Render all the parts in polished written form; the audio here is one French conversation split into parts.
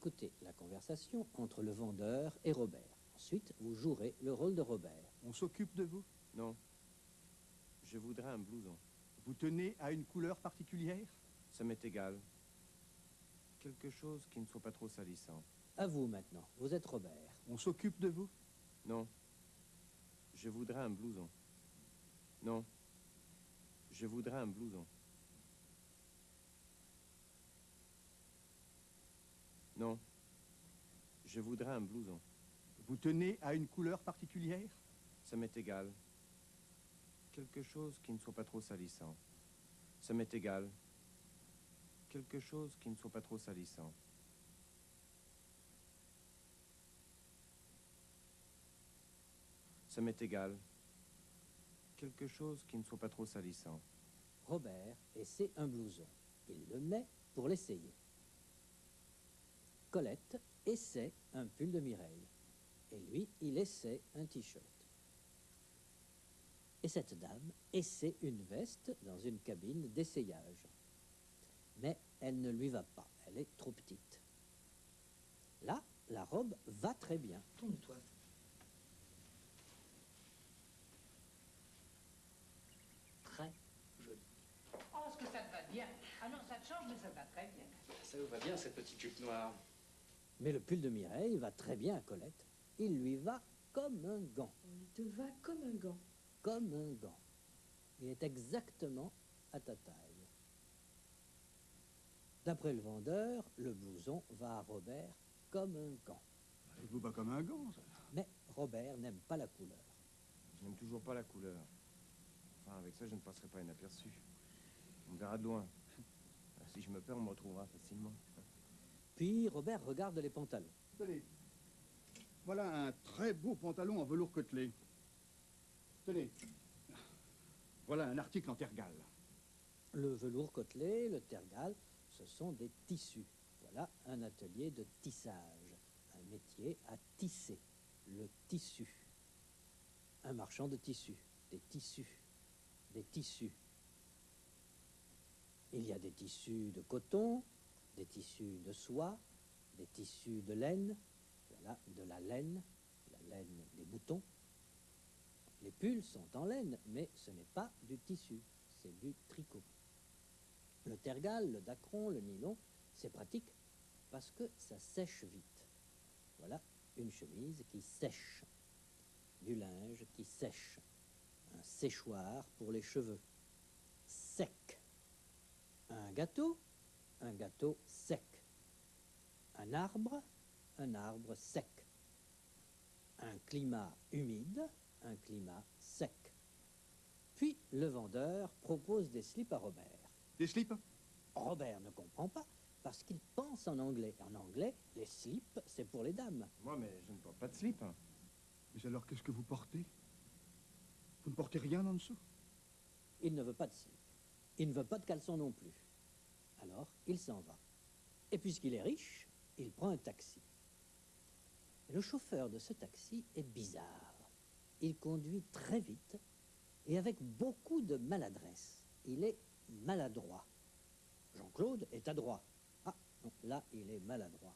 écouter la conversation entre le vendeur et Robert. Ensuite, vous jouerez le rôle de Robert. On s'occupe de vous? Non. Je voudrais un blouson. Vous tenez à une couleur particulière? Ça m'est égal. Quelque chose qui ne soit pas trop salissant. À vous maintenant, vous êtes Robert. On s'occupe de vous? Non. Je voudrais un blouson. Non. Je voudrais un blouson. Non. Je voudrais un blouson. Vous tenez à une couleur particulière? Ça m'est égal. Quelque chose qui ne soit pas trop salissant. Ça m'est égal. Quelque chose qui ne soit pas trop salissant. Ça m'est égal. Quelque chose qui ne soit pas trop salissant. Robert essaie un blouson. Il le met pour l'essayer. Colette essaie un pull de Mireille. Et lui, il essaie un t-shirt. Et cette dame essaie une veste dans une cabine d'essayage. Mais elle ne lui va pas, elle est trop petite. Là, la robe va très bien. Tourne-toi. Très joli. Oh, est-ce que ça te va bien? Ah non, ça te change, mais ça te va très bien. Ça vous va bien, cette petite jupe noire. Mais le pull de Mireille va très bien à Colette. Il lui va comme un gant. Il te va comme un gant. Comme un gant. Il est exactement à ta taille. D'après le vendeur, le blouson va à Robert comme un gant. Il vous bat comme un gant, ça. Mais Robert n'aime pas la couleur. Je n'aime toujours pas la couleur. Enfin, avec ça, je ne passerai pas inaperçu. On me verra de loin. Si je me perds, on me retrouvera facilement. Puis Robert regarde les pantalons. Tenez. Voilà un très beau pantalon en velours côtelé. Tenez. Voilà un article en tergale. Le velours côtelé, le tergal, ce sont des tissus. Voilà un atelier de tissage, un métier à tisser, le tissu. Un marchand de tissus, des tissus, des tissus. Il y a des tissus de coton, des tissus de soie, des tissus de laine, voilà, de la laine des boutons. Les pulls sont en laine, mais ce n'est pas du tissu, c'est du tricot. Le tergal, le dacron, le nylon, c'est pratique parce que ça sèche vite. Voilà une chemise qui sèche, du linge qui sèche, un séchoir pour les cheveux, sec. Un gâteau sec. Un arbre sec. Un climat humide, un climat sec. Puis le vendeur propose des slips à Robert. Des slips? Robert ne comprend pas parce qu'il pense en anglais. En anglais, les slips, c'est pour les dames. Moi, mais je ne porte pas de slip. Hein. Mais alors, qu'est-ce que vous portez? Vous ne portez rien en dessous? Il ne veut pas de slip. Il ne veut pas de caleçon non plus. Alors, il s'en va. Et puisqu'il est riche, il prend un taxi. Le chauffeur de ce taxi est bizarre. Il conduit très vite et avec beaucoup de maladresse. Il est maladroit. Jean-Claude est adroit. Ah, non, là, il est maladroit.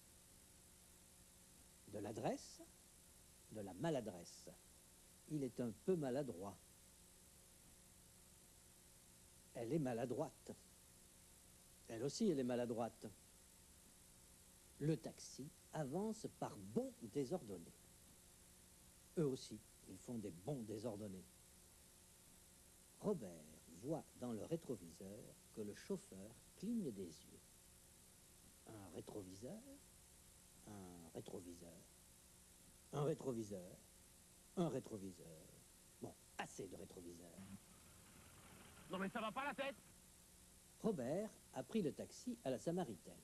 De l'adresse, de la maladresse. Il est un peu maladroit. Elle est maladroite. Elle aussi, elle est maladroite. Le taxi avance par bonds désordonnés. Eux aussi, ils font des bonds désordonnés. Robert voit dans le rétroviseur que le chauffeur cligne des yeux. Un rétroviseur, un rétroviseur, un rétroviseur, un rétroviseur. Bon, assez de rétroviseurs. Non mais ça va pas la tête? Robert a pris le taxi à la Samaritaine.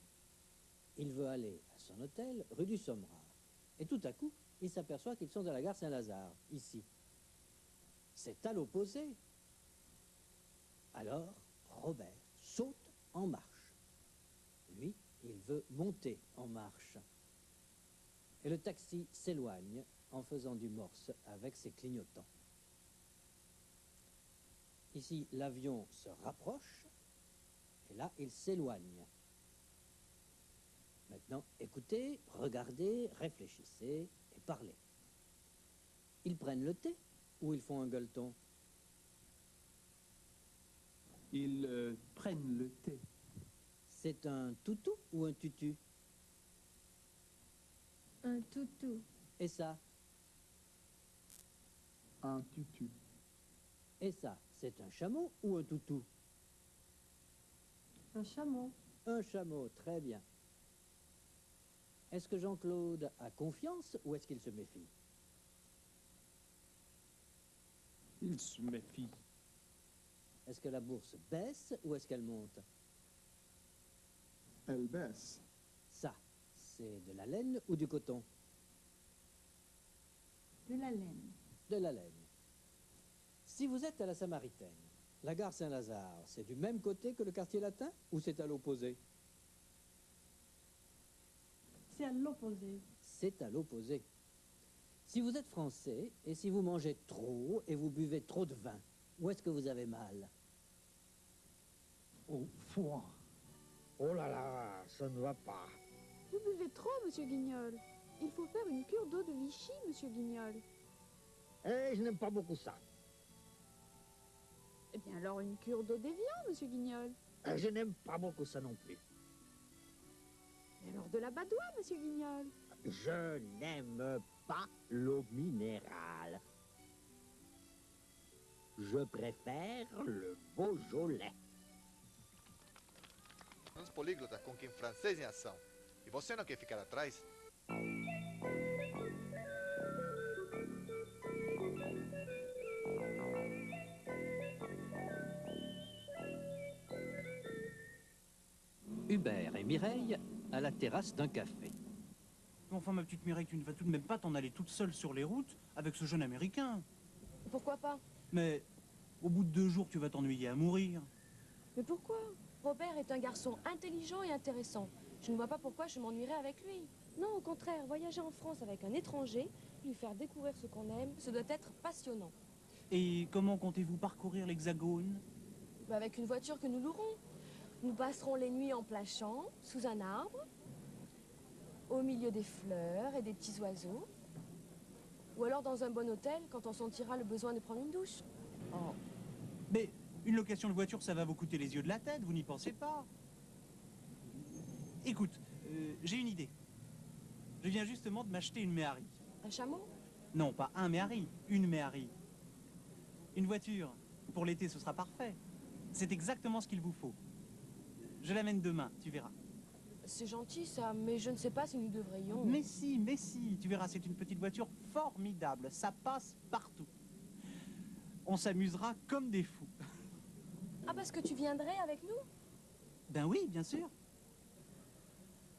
Il veut aller à son hôtel rue du Sommerard. Et tout à coup, il s'aperçoit qu'ils sont à la gare Saint-Lazare, ici. C'est à l'opposé. Alors, Robert saute en marche. Lui, il veut monter en marche. Et le taxi s'éloigne en faisant du morse avec ses clignotants. Ici, l'avion se rapproche, et là, il s'éloigne. Maintenant, écoutez, regardez, réfléchissez et parlez. Ils prennent le thé ou ils font un gueuleton? Ils prennent le thé. C'est un toutou ou un tutu? Un toutou. Et ça? Un tutu. Et ça, c'est un chameau ou un toutou? Un chameau. Un chameau, très bien. Est-ce que Jean-Claude a confiance ou est-ce qu'il se méfie? Il se méfie. Est-ce que la bourse baisse ou est-ce qu'elle monte? Elle baisse. Ça, c'est de la laine ou du coton? De la laine. De la laine. Si vous êtes à la Samaritaine, la gare Saint-Lazare, c'est du même côté que le quartier latin ou c'est à l'opposé? C'est à l'opposé. C'est à l'opposé. Si vous êtes français et si vous mangez trop et vous buvez trop de vin, où est-ce que vous avez mal? Au foie. Oh là là, ça ne va pas. Vous buvez trop, monsieur Guignol. Il faut faire une cure d'eau de Vichy, monsieur Guignol. Eh, je n'aime pas beaucoup ça. Eh bien alors une cure d'eau d'Évian, monsieur Guignol. Je n'aime pas beaucoup ça non plus. Et alors de la badoie, monsieur Guignol. Je n'aime pas l'eau minérale. Je préfère le Beaujolais. Uns políglotas com quem francês em ação. E você não quer ficar atrás? Hubert et Mireille à la terrasse d'un café. Enfin, ma petite Mireille, tu ne vas tout de même pas t'en aller toute seule sur les routes avec ce jeune Américain. Pourquoi pas? Mais au bout de 2 jours, tu vas t'ennuyer à mourir. Mais pourquoi? Robert est un garçon intelligent et intéressant. Je ne vois pas pourquoi je m'ennuierais avec lui. Non, au contraire, voyager en France avec un étranger, lui faire découvrir ce qu'on aime, ce doit être passionnant. Et comment comptez-vous parcourir l'Hexagone? Avec une voiture que nous louerons. Nous passerons les nuits en plein champ, sous un arbre, au milieu des fleurs et des petits oiseaux. Ou alors dans un bon hôtel, quand on sentira le besoin de prendre une douche. Oh. Mais une location de voiture, ça va vous coûter les yeux de la tête, vous n'y pensez pas. Écoute, j'ai une idée. Je viens justement de m'acheter une Méhari. Un chameau? Non, pas un Méhari, une Méhari. Une voiture. Pour l'été, ce sera parfait. C'est exactement ce qu'il vous faut. Je l'amène demain, tu verras. C'est gentil ça, mais je ne sais pas si nous devrions... Mais si, tu verras, c'est une petite voiture formidable. Ça passe partout. On s'amusera comme des fous. Ah, parce que tu viendrais avec nous? Ben oui, bien sûr.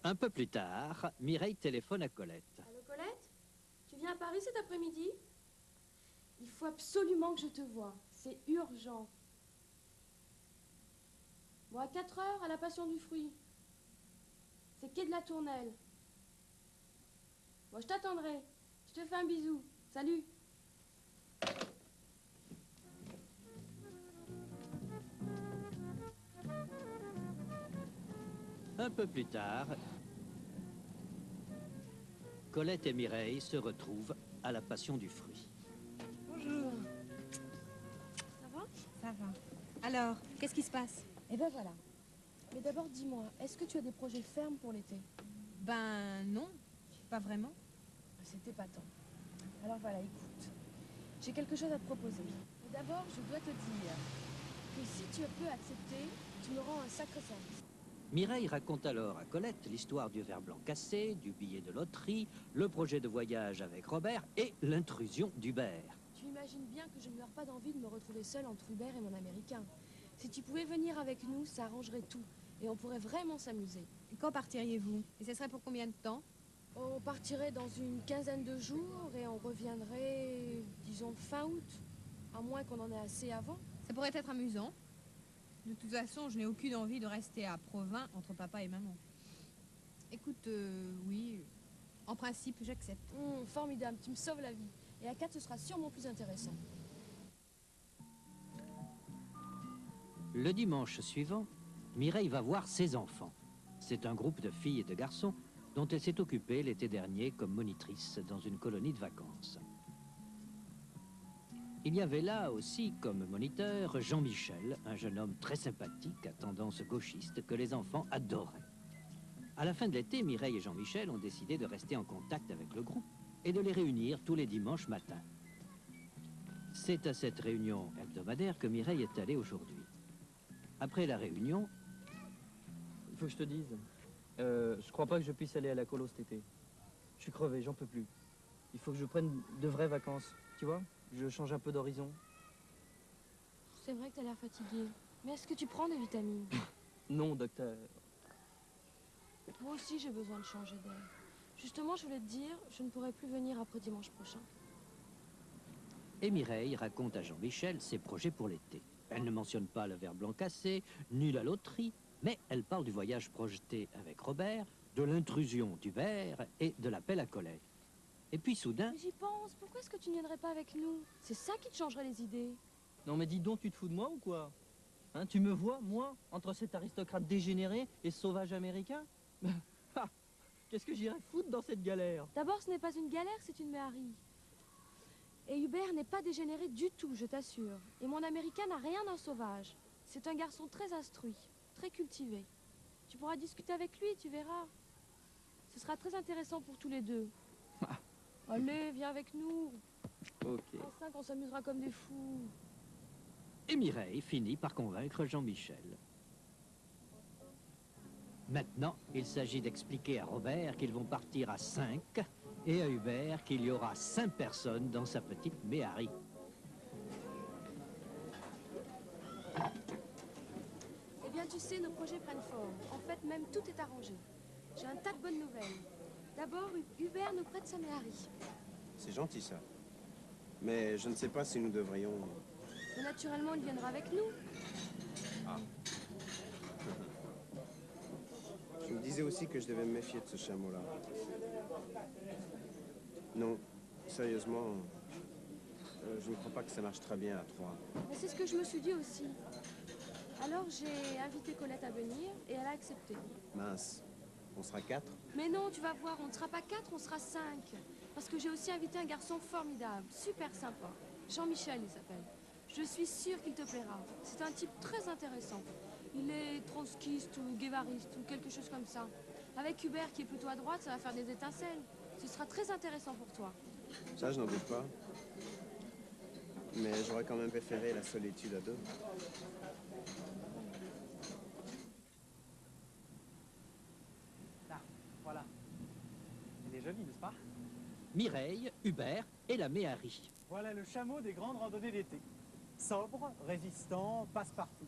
Un peu plus tard, Mireille téléphone à Colette. Allô, Colette? Tu viens à Paris cet après-midi? Il faut absolument que je te voie. C'est urgent. Bon, à 4 heures, à la Passion du Fruit. C'est quai de la Tournelle. Bon, je t'attendrai. Je te fais un bisou. Salut. Un peu plus tard, Colette et Mireille se retrouvent à la Passion du Fruit. Bonjour. Ça va? Ça va. Alors, qu'est-ce qui se passe? Eh ben voilà. Mais d'abord, dis-moi, est-ce que tu as des projets fermes pour l'été? Ben non, pas vraiment. C'était pas tant. Alors voilà, écoute. J'ai quelque chose à te proposer. Mais d'abord, je dois te dire que si tu peux accepter, tu me rends un sacré service. Mireille raconte alors à Colette l'histoire du verre blanc cassé, du billet de loterie, le projet de voyage avec Robert et l'intrusion d'Hubert. Tu imagines bien que je ne meurs pas d'envie de me retrouver seule entre Hubert et mon Américain. Si tu pouvais venir avec nous, ça arrangerait tout. Et on pourrait vraiment s'amuser. Et quand partiriez-vous? Et ce serait pour combien de temps? On partirait dans une quinzaine de jours et on reviendrait, disons, fin août. À moins qu'on en ait assez avant. Ça pourrait être amusant. De toute façon, je n'ai aucune envie de rester à Provins entre papa et maman. Écoute, oui, en principe, j'accepte. Formidable, tu me sauves la vie. Et à 4, ce sera sûrement plus intéressant. Le dimanche suivant, Mireille va voir ses enfants. C'est un groupe de filles et de garçons dont elle s'est occupée l'été dernier comme monitrice dans une colonie de vacances. Il y avait là aussi comme moniteur Jean-Michel, un jeune homme très sympathique à tendance gauchiste que les enfants adoraient. À la fin de l'été, Mireille et Jean-Michel ont décidé de rester en contact avec le groupe et de les réunir tous les dimanches matins. C'est à cette réunion hebdomadaire que Mireille est allée aujourd'hui. Après la réunion... Il faut que je te dise, je crois pas que je puisse aller à la colo cet été. Je suis crevé, j'en peux plus. Il faut que je prenne de vraies vacances, tu vois? Je change un peu d'horizon. C'est vrai que t'as l'air fatigué. Mais est-ce que tu prends des vitamines? Non, docteur. Moi aussi, j'ai besoin de changer d'air. Justement, je voulais te dire, je ne pourrai plus venir après dimanche prochain. Et Mireille raconte à Jean-Michel ses projets pour l'été. Elle ne mentionne pas le ver blanc cassé, ni la loterie, mais elle parle du voyage projeté avec Robert, de l'intrusion d'Hubert et de l'appel à Colette. Et puis soudain... Mais j'y pense, pourquoi est-ce que tu ne viendrais pas avec nous? C'est ça qui te changerait les idées. Non mais dis donc, tu te fous de moi ou quoi? Hein, tu me vois, moi, entre cet aristocrate dégénéré et ce sauvage américain? Qu'est-ce que j'irais foutre dans cette galère? D'abord, ce n'est pas une galère, c'est une méhari. Et Hubert n'est pas dégénéré du tout, je t'assure. Et mon américain n'a rien d'un sauvage. C'est un garçon très instruit, très cultivé. Tu pourras discuter avec lui, tu verras. Ce sera très intéressant pour tous les deux. Allez, viens avec nous. Ok. En 5, on s'amusera comme des fous. Et Mireille finit par convaincre Jean-Michel. Maintenant, il s'agit d'expliquer à Robert qu'ils vont partir à 5 et à Hubert qu'il y aura 5 personnes dans sa petite méhari. Eh bien, tu sais, nos projets prennent forme. En fait, même tout est arrangé. J'ai un tas de bonnes nouvelles. D'abord, Hubert nous prête sa méhari. C'est gentil, ça. Mais je ne sais pas si nous devrions... Mais naturellement, il viendra avec nous. Ah. Je me disais aussi que je devais me méfier de ce chameau-là. Non, sérieusement, je ne crois pas que ça marche très bien à 3. Mais c'est ce que je me suis dit aussi. Alors, j'ai invité Colette à venir et elle a accepté. Mince, on sera 4? Mais non, tu vas voir, on ne sera pas 4, on sera 5. Parce que j'ai aussi invité un garçon formidable, super sympa. Jean-Michel, il s'appelle. Je suis sûre qu'il te plaira. C'est un type très intéressant. Il est trotskiste ou guévariste ou quelque chose comme ça. Avec Hubert qui est plutôt à droite, ça va faire des étincelles. Ce sera très intéressant pour toi. Ça, je n'en doute pas. Mais j'aurais quand même préféré la solitude à 2. Là, voilà. Elle est jolie, n'est-ce pas? Mireille, Hubert et la méhari. Voilà le chameau des grandes randonnées d'été. Sobre, résistant, passe-partout.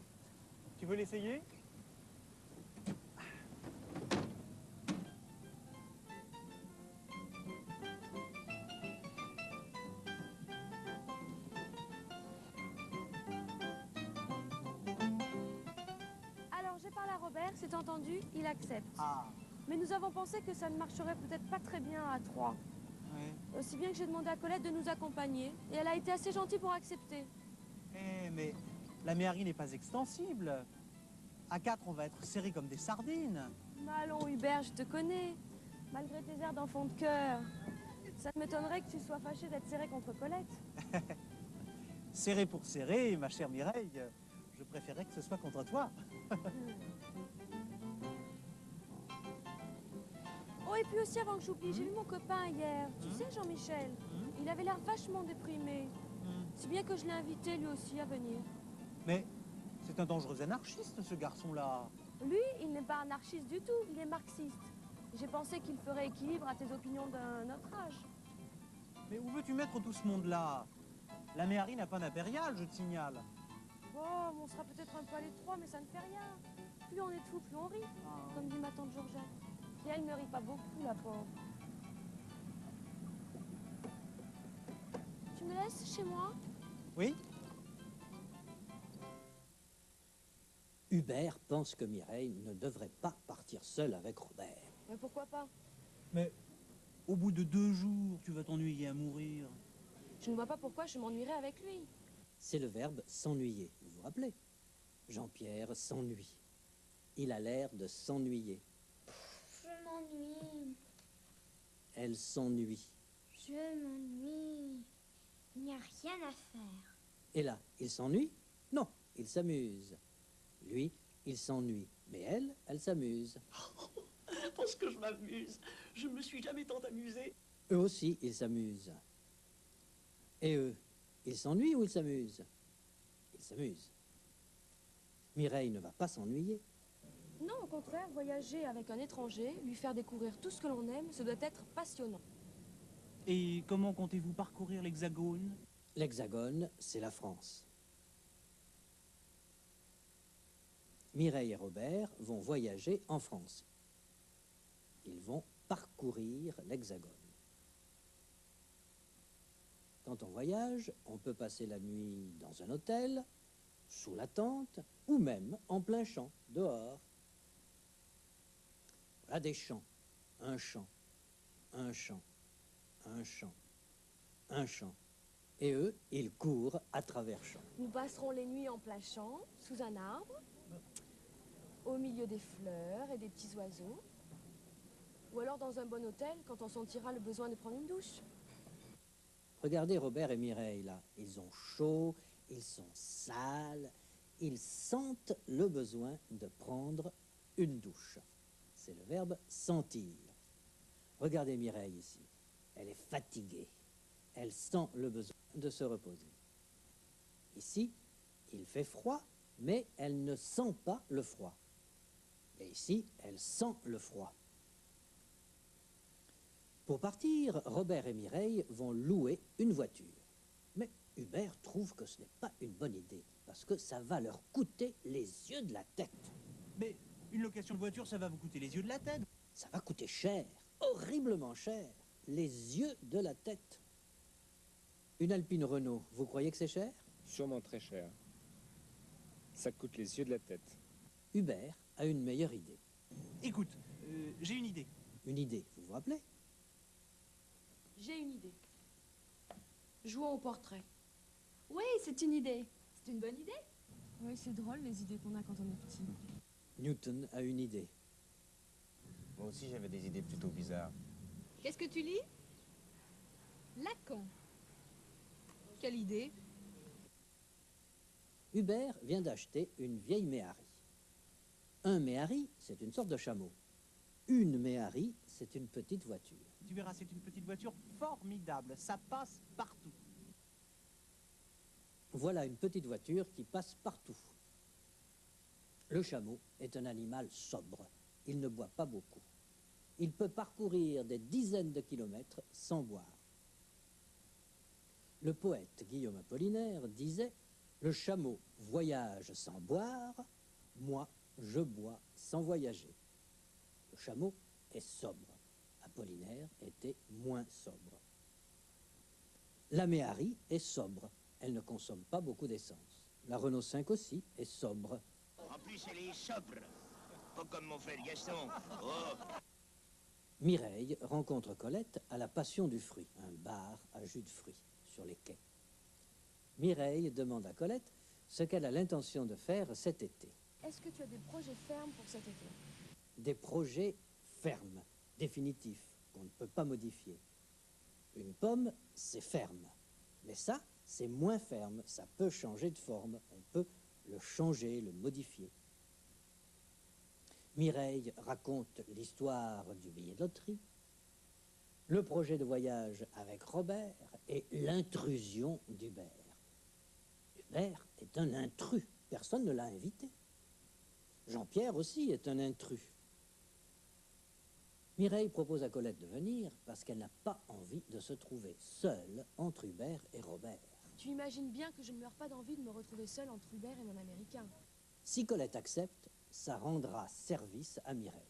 Tu veux l'essayer? Alors, j'ai parlé à Robert, c'est entendu, il accepte. Ah. Mais nous avons pensé que ça ne marcherait peut-être pas très bien à 3. Ouais. Aussi bien que j'ai demandé à Colette de nous accompagner. Et elle a été assez gentille pour accepter. Eh, mais la méhari n'est pas extensible. À 4, on va être serrés comme des sardines. Mais allons, Hubert, je te connais. Malgré tes airs d'enfant de cœur. Ça ne m'étonnerait que tu sois fâché d'être serré contre Colette. Serré pour serré, ma chère Mireille, je préférerais que ce soit contre toi. Oh, et puis aussi, avant que j'oublie, j'ai vu mon copain hier. Tu sais, Jean-Michel, il avait l'air vachement déprimé. Si bien que je l'ai invité, lui aussi, à venir. Mais c'est un dangereux anarchiste, ce garçon-là. Lui, il n'est pas anarchiste du tout, il est marxiste. J'ai pensé qu'il ferait équilibre à tes opinions d'un autre âge. Mais où veux-tu mettre tout ce monde-là? La méhari n'a pas d'impérial, je te signale. Bon, on sera peut-être un peu à l'étroit, mais ça ne fait rien. Plus on est de fous, plus on rit, comme dit ma tante Georgette. Et elle ne rit pas beaucoup, la pauvre. Tu me laisses chez moi? Oui? Hubert pense que Mireille ne devrait pas partir seule avec Robert. Mais pourquoi pas? Mais au bout de 2 jours, tu vas t'ennuyer à mourir. Je ne vois pas pourquoi je m'ennuierais avec lui. C'est le verbe s'ennuyer, vous vous rappelez? Jean-Pierre s'ennuie. Il a l'air de s'ennuyer. m'ennuie. Elle s'ennuie. Je m'ennuie. Il n'y a rien à faire. Et là, il s'ennuie? Non, il s'amuse. Lui, il s'ennuie. Mais elle s'amuse. Parce que je m'amuse. Je me suis jamais tant amusé. Eux aussi, ils s'amusent. Et eux, ils s'ennuient ou ils s'amusent? Ils s'amusent. Mireille ne va pas s'ennuyer. Non, au contraire, voyager avec un étranger, lui faire découvrir tout ce que l'on aime, ça doit être passionnant. Et comment comptez-vous parcourir l'Hexagone? L'Hexagone, c'est la France. Mireille et Robert vont voyager en France. Ils vont parcourir l'Hexagone. Quand on voyage, on peut passer la nuit dans un hôtel, sous la tente, ou même en plein champ, dehors. Voilà des champs. Un champ, un champ, un champ, un champ. Et eux, ils courent à travers champs. Nous passerons les nuits en plein champ, sous un arbre, au milieu des fleurs et des petits oiseaux, ou alors dans un bon hôtel quand on sentira le besoin de prendre une douche. Regardez Robert et Mireille, là. Ils ont chaud, ils sont sales, ils sentent le besoin de prendre une douche. C'est le verbe sentir. Regardez Mireille ici. Elle est fatiguée. Elle sent le besoin de se reposer. Ici, il fait froid, mais elle ne sent pas le froid. Et ici, elle sent le froid. Pour partir, Robert et Mireille vont louer une voiture. Mais Hubert trouve que ce n'est pas une bonne idée, parce que ça va leur coûter les yeux de la tête. Mais une location de voiture, ça va vous coûter les yeux de la tête. Ça va coûter cher, horriblement cher, les yeux de la tête. Une Alpine Renault, vous croyez que c'est cher? Sûrement très cher. Ça coûte les yeux de la tête. Hubert a une meilleure idée. Écoute, j'ai une idée. Une idée, vous vous rappelez? J'ai une idée. Jouons au portrait. Oui, c'est une idée. C'est une bonne idée. Oui, c'est drôle les idées qu'on a quand on est petit. Newton a une idée. Moi aussi, j'avais des idées plutôt bizarres. Qu'est-ce que tu lis? Lacan. Quelle idée? Hubert vient d'acheter une vieille méhari. Un méhari, c'est une sorte de chameau. Une méhari, c'est une petite voiture. Tu verras, c'est une petite voiture formidable. Ça passe partout. Voilà une petite voiture qui passe partout. Le chameau est un animal sobre. Il ne boit pas beaucoup. Il peut parcourir des dizaines de kilomètres sans boire. Le poète Guillaume Apollinaire disait « Le chameau voyage sans boire, moi je bois sans voyager ». Le chameau est sobre. Apollinaire était moins sobre. La méhari est sobre. Elle ne consomme pas beaucoup d'essence. La Renault 5 aussi est sobre. En plus, elle est sobre. Pas comme mon frère Gaston. Oh. Mireille rencontre Colette à la Passion du fruit, un bar à jus de fruits sur les quais. Mireille demande à Colette ce qu'elle a l'intention de faire cet été. Est-ce que tu as des projets fermes pour cet été? Des projets fermes, définitifs, qu'on ne peut pas modifier. Une pomme, c'est ferme. Mais ça, c'est moins ferme. Ça peut changer de forme. On peut le changer, le modifier. Mireille raconte l'histoire du billet de loterie, le projet de voyage avec Robert et l'intrusion d'Hubert. Hubert est un intrus. Personne ne l'a invité. Jean-Pierre aussi est un intrus. Mireille propose à Colette de venir parce qu'elle n'a pas envie de se trouver seule entre Hubert et Robert. Tu imagines bien que je ne meurs pas d'envie de me retrouver seule entre Hubert et mon Américain. Si Colette accepte, ça rendra service à Mireille.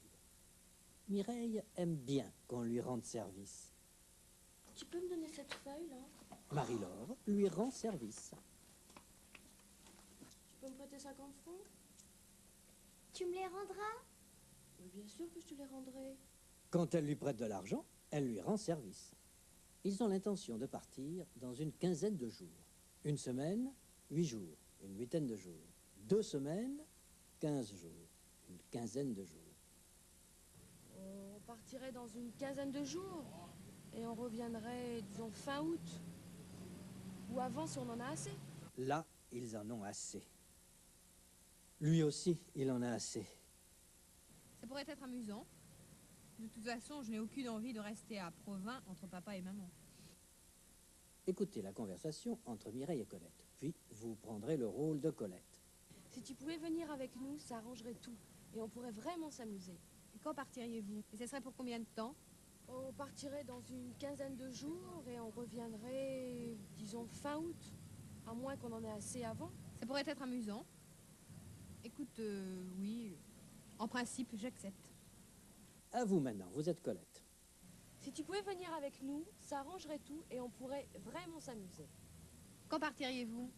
Mireille aime bien qu'on lui rende service. Tu peux me donner cette feuille, là? Marie-Laure lui rend service. Tu peux me prêter 50 francs? Tu me les rendras? Mais bien sûr que je te les rendrai. Quand elle lui prête de l'argent, elle lui rend service. Ils ont l'intention de partir dans une quinzaine de jours. Une semaine, 8 jours. Une huitaine de jours. 2 semaines, 15 jours. Une quinzaine de jours. partirait dans une quinzaine de jours et on reviendrait, disons, fin août. Ou avant si on en a assez. Là, ils en ont assez. Lui aussi, il en a assez. Ça pourrait être amusant. De toute façon, je n'ai aucune envie de rester à Provins entre papa et maman. Écoutez la conversation entre Mireille et Colette, puis vous prendrez le rôle de Colette. Si tu pouvais venir avec nous, ça arrangerait tout. Et on pourrait vraiment s'amuser. Et quand partiriez-vous? Et ce serait pour combien de temps? On partirait dans une quinzaine de jours et on reviendrait, disons, fin août. À moins qu'on en ait assez avant. Ça pourrait être amusant. Écoute, oui, en principe, j'accepte. À vous maintenant, vous êtes Colette. Si tu pouvais venir avec nous, ça arrangerait tout et on pourrait vraiment s'amuser. Quand partiriez-vous?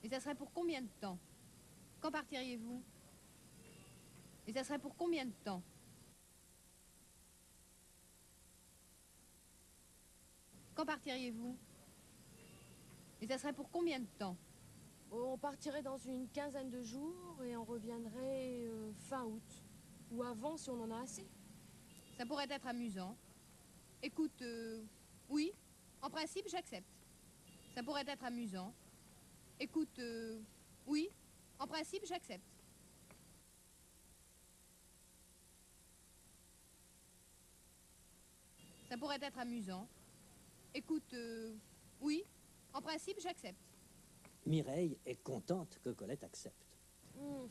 Et ça serait pour combien de temps? Quand partiriez-vous? Et ça serait pour combien de temps? Quand partiriez-vous? Et ça serait pour combien de temps? On partirait dans une quinzaine de jours et on reviendrait fin août. Ou avant si on en a assez. Ça pourrait être amusant. Écoute, oui, en principe, j'accepte. Ça pourrait être amusant. Écoute, oui, en principe, j'accepte. Ça pourrait être amusant. Écoute, oui, en principe, j'accepte. Mireille est contente que Colette accepte.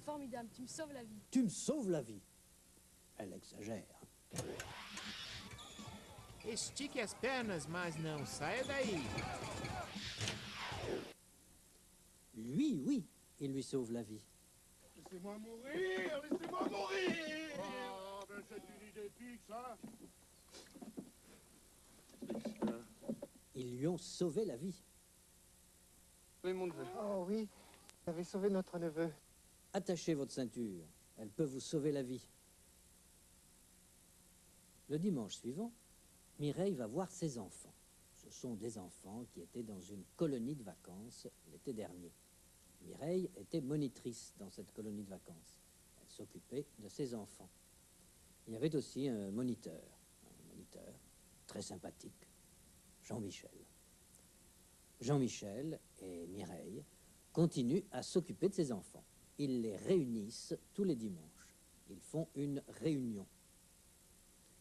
Formidable, tu me sauves la vie. Tu me sauves la vie. Elle exagère. Estique as pernas, mas não saia daí. Lui, oui, il lui sauve la vie. Laissez-moi mourir, laissez-moi mourir. Oh, mais c'est une idée fixe, hein. Ils lui ont sauvé la vie. Oui, mon neveu. Oh oui, vous avez sauvé notre neveu. Attachez votre ceinture, elle peut vous sauver la vie. Le dimanche suivant, Mireille va voir ses enfants. Ce sont des enfants qui étaient dans une colonie de vacances l'été dernier. Mireille était monitrice dans cette colonie de vacances. Elle s'occupait de ses enfants. Il y avait aussi un moniteur très sympathique, Jean-Michel. Jean-Michel et Mireille continuent à s'occuper de ses enfants. Ils les réunissent tous les dimanches. Ils font une réunion.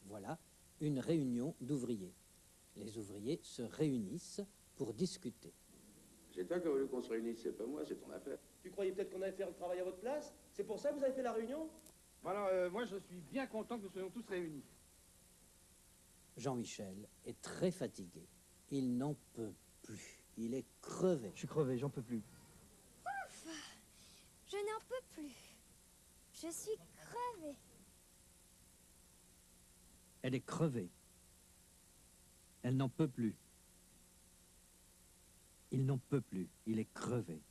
Voilà une réunion d'ouvriers. Les ouvriers se réunissent pour discuter. C'est toi qui as voulu qu'on se réunisse, c'est pas moi, c'est ton affaire. Tu croyais peut-être qu'on allait faire le travail à votre place? C'est pour ça que vous avez fait la réunion? Voilà, moi je suis bien content que nous soyons tous réunis. Jean-Michel est très fatigué. Il n'en peut plus. Il est crevé. Je suis crevé, j'en peux plus. Ouf! Je n'en peux plus. Je suis crevée. Elle est crevée. Elle n'en peut plus. Il n'en peut plus. Il est crevé.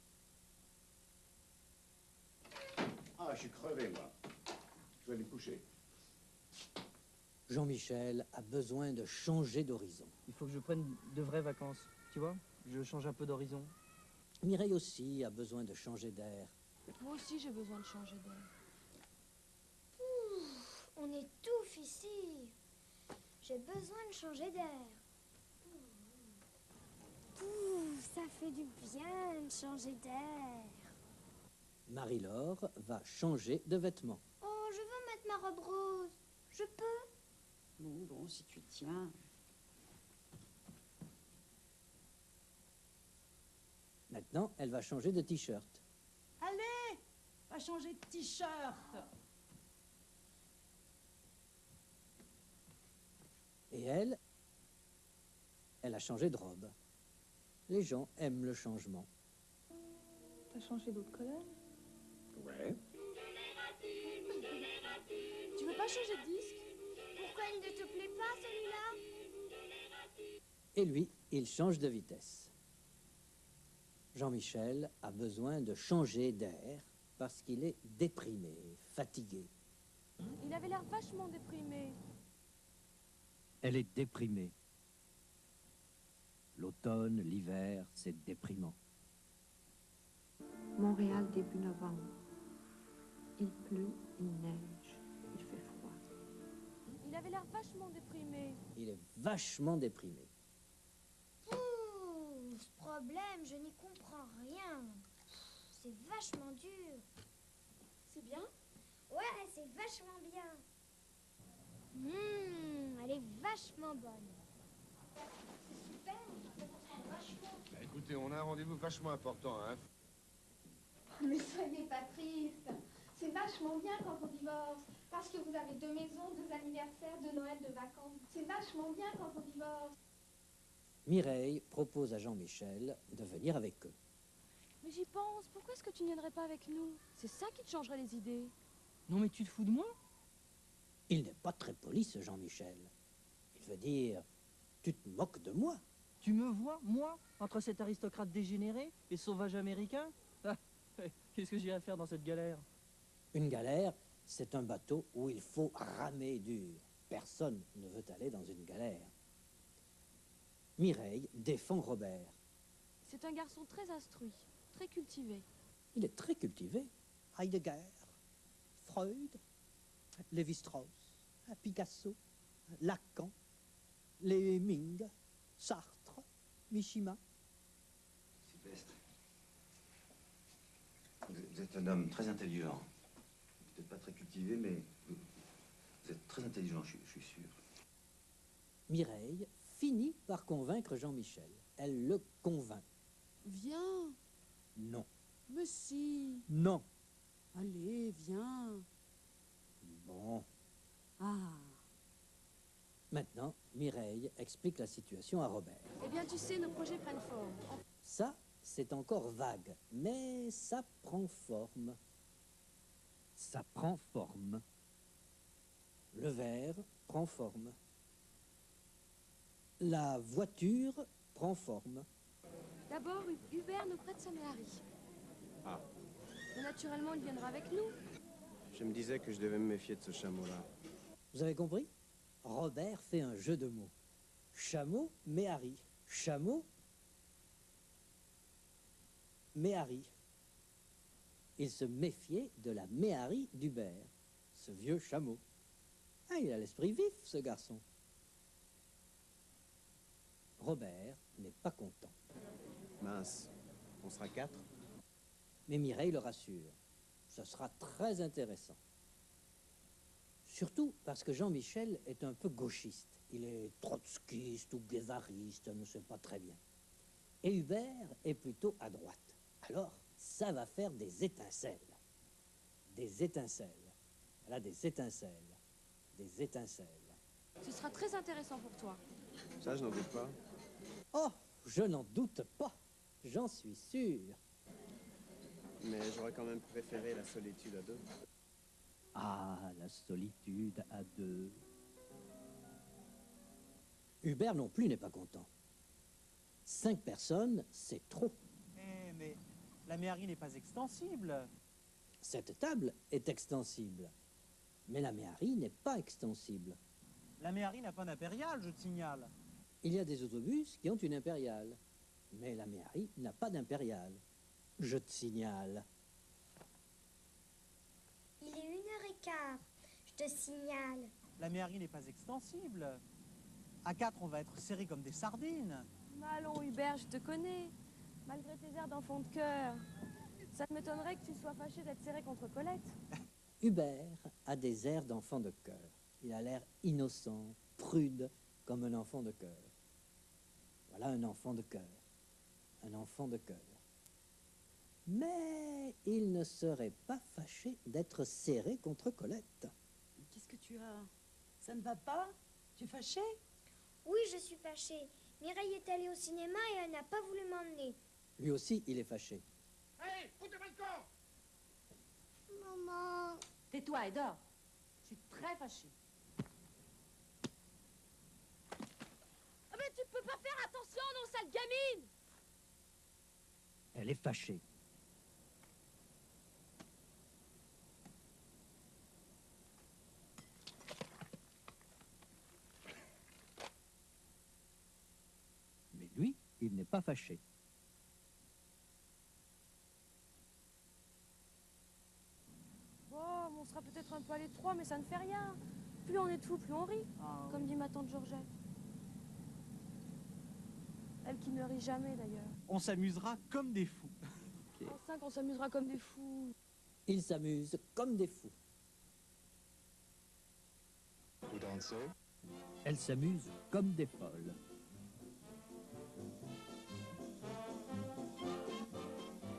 Ah, je suis crevé, moi. Je vais aller me coucher. Jean-Michel a besoin de changer d'horizon. Il faut que je prenne de vraies vacances, tu vois? Je change un peu d'horizon. Mireille aussi a besoin de changer d'air. Moi aussi, j'ai besoin de changer d'air. On étouffe ici. J'ai besoin de changer d'air. Ça fait du bien de changer d'air. Marie-Laure va changer de vêtements. Oh, je veux mettre ma robe rose. Je peux? Bon, si tu tiens. Maintenant, elle va changer de t-shirt. Allez, va changer de t-shirt. Et elle a changé de robe. Les gens aiment le changement. T'as changé d'eau de Cologne? Ouais. Tu veux pas changer de disque? Pourquoi il ne te plaît pas, celui-là? Et lui, il change de vitesse. Jean-Michel a besoin de changer d'air parce qu'il est déprimé, fatigué. Il avait l'air vachement déprimé. Elle est déprimée. L'automne, l'hiver, c'est déprimant. Montréal, début novembre. Il pleut, il neige, il fait froid. l'air vachement déprimé. Il est vachement déprimé. Ouh, ce problème, je n'y comprends rien. C'est vachement dur. C'est bien? Ouais, c'est vachement bien. Elle est vachement bonne. C'est super, vachement. Bah, écoutez, on a un rendez-vous vachement important, hein. Mais soyez pas triste. C'est vachement bien quand on divorce. Parce que vous avez 2 maisons, 2 anniversaires, 2 Noëls, 2 vacances. C'est vachement bien quand on divorce. Mireille propose à Jean-Michel de venir avec eux. Mais j'y pense, pourquoi est-ce que tu ne viendrais pas avec nous? C'est ça qui te changerait les idées. Non mais tu te fous de moi? Il n'est pas très poli, ce Jean-Michel. Il veut dire, tu te moques de moi. Tu me vois, moi, entre cet aristocrate dégénéré et sauvage américain? Ah, qu'est-ce que j'irais faire dans cette galère? Une galère, c'est un bateau où il faut ramer dur. Personne ne veut aller dans une galère. Mireille défend Robert. C'est un garçon très instruit, très cultivé. Il est très cultivé. Heidegger, Freud, Lévi-Strauss, Picasso, Lacan, Léming, Sartre, Mishima. Sylvestre, vous êtes un homme très intelligent. Peut-être pas très cultivé, mais vous êtes très intelligent, je suis sûr. Mireille finit par convaincre Jean-Michel. Elle le convainc. Viens. Non. Mais si. Non. Allez, viens. Bon. Ah. Maintenant, Mireille explique la situation à Robert. Eh bien, tu sais, nos projets prennent forme. Ça, c'est encore vague, mais ça prend forme. Ça prend forme. Le verre prend forme. La voiture prend forme. D'abord, Hubert nous prête sa Méhari. Ah, Mais naturellement, il viendra avec nous. je me disais que je devais me méfier de ce chameau-là. Vous avez compris? Robert fait un jeu de mots. Chameau, Méhari. Chameau, Méhari. Il se méfiait de la Méhari d'Hubert, ce vieux chameau. Ah, il a l'esprit vif, ce garçon. Robert n'est pas content. Mince, on sera 4? Mais Mireille le rassure. Ce sera très intéressant. Surtout parce que Jean-Michel est un peu gauchiste. Il est trotskiste ou guévariste, ne sait pas très bien. Et Hubert est plutôt à droite. Alors, ça va faire des étincelles. Des étincelles. Voilà, des étincelles. Des étincelles. Ce sera très intéressant pour toi. Ça, je n'en doute pas. Oh, je n'en doute pas. J'en suis sûr. Mais j'aurais quand même préféré la solitude à 2. Ah, la solitude à 2. Hubert non plus n'est pas content. 5 personnes, c'est trop. Eh, mais la Méhari n'est pas extensible. Cette table est extensible. Mais la Méhari n'est pas extensible. La Méhari n'a pas d'impériale, je te signale. Il y a des autobus qui ont une impériale. Mais la Méhari n'a pas d'impériale. Je te signale. Il est 1h15. Je te signale. La Méhari n'est pas extensible. À 4, on va être serrés comme des sardines. Mais allons, Hubert, je te connais. Malgré tes airs d'enfant de cœur, ça ne m'étonnerait que tu sois fâché d'être serré contre Colette. Hubert a des airs d'enfant de cœur. Il a l'air innocent, prude, comme un enfant de cœur. Voilà un enfant de cœur. Un enfant de cœur. Mais il ne serait pas fâché d'être serré contre Colette. Qu'est-ce que tu as? Ça ne va pas? Tu es fâché? Oui, je suis fâchée. Mireille est allée au cinéma et elle n'a pas voulu m'emmener. Lui aussi, il est fâché. Allez, foutez-moi le camp! Maman. Tais-toi et dors. Je suis très fâchée. Ah mais tu peux pas faire attention, non, sale gamine! Elle est fâchée. Mais lui, il n'est pas fâché. Bon, on sera peut-être un peu à l'étroit, mais ça ne fait rien. plus on est de fous, plus on rit, comme dit ma tante Georgette. Elle qui ne rit jamais d'ailleurs. On s'amusera comme des fous. En 5, on s'amusera comme des fous. Ils s'amusent comme des fous. Elles s'amusent comme des folles.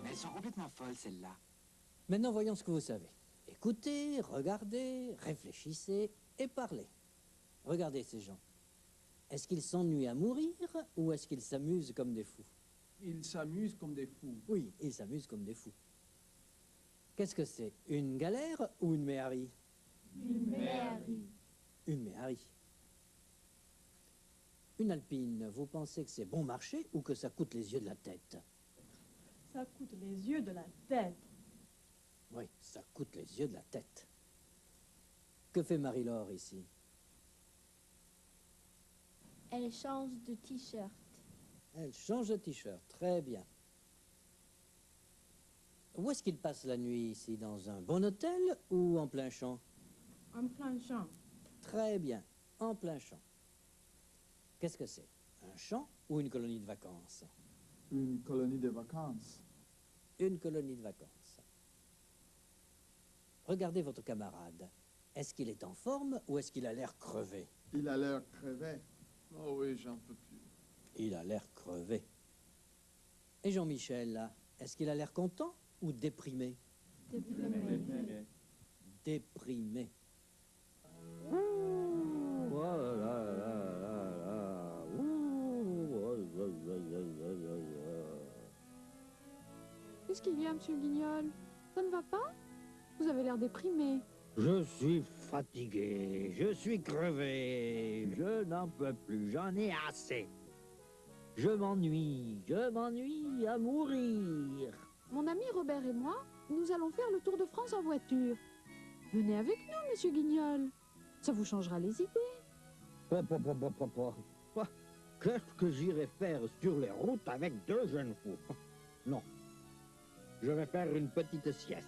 Mais elles sont complètement folles, celles-là. Maintenant, voyons ce que vous savez. Écoutez, regardez, réfléchissez et parlez. Regardez ces gens. Est-ce qu'ils s'ennuient à mourir ou est-ce qu'ils s'amusent comme des fous? Ils s'amusent comme des fous. Oui, ils s'amusent comme des fous. Qu'est-ce que c'est? Une galère ou une méhari? Une méhari. Une méhari. Une alpine, vous pensez que c'est bon marché ou que ça coûte les yeux de la tête? Ça coûte les yeux de la tête. Oui, ça coûte les yeux de la tête. Que fait Marie-Laure ici? Elle change de t-shirt. Elle change de t-shirt, très bien. Où est-ce qu'il passe la nuit ici? Dans un bon hôtel ou en plein champ? En plein champ. Très bien, en plein champ. Qu'est-ce que c'est? Un champ ou une colonie de vacances? Une colonie de vacances. Une colonie de vacances. Regardez votre camarade. Est-ce qu'il est en forme ou est-ce qu'il a l'air crevé? Il a l'air crevé. Oh oui, j'en peux plus. Il a l'air crevé. Et Jean-Michel, là, est-ce qu'il a l'air content ou déprimé? Déprimé. Déprimé. Ouh, oh là là là là. Ouh, oh là là là là là. Qu'est-ce qu'il y a, monsieur Guignol? Ça ne va pas? Vous avez l'air déprimé. Je suis fatigué, je suis crevé, je n'en peux plus, j'en ai assez. Je m'ennuie à mourir. Mon ami Robert et moi, nous allons faire le Tour de France en voiture. Venez avec nous, monsieur Guignol. Ça vous changera les idées. Qu'est-ce que j'irai faire sur les routes avec deux jeunes fous? Non, je vais faire une petite sieste.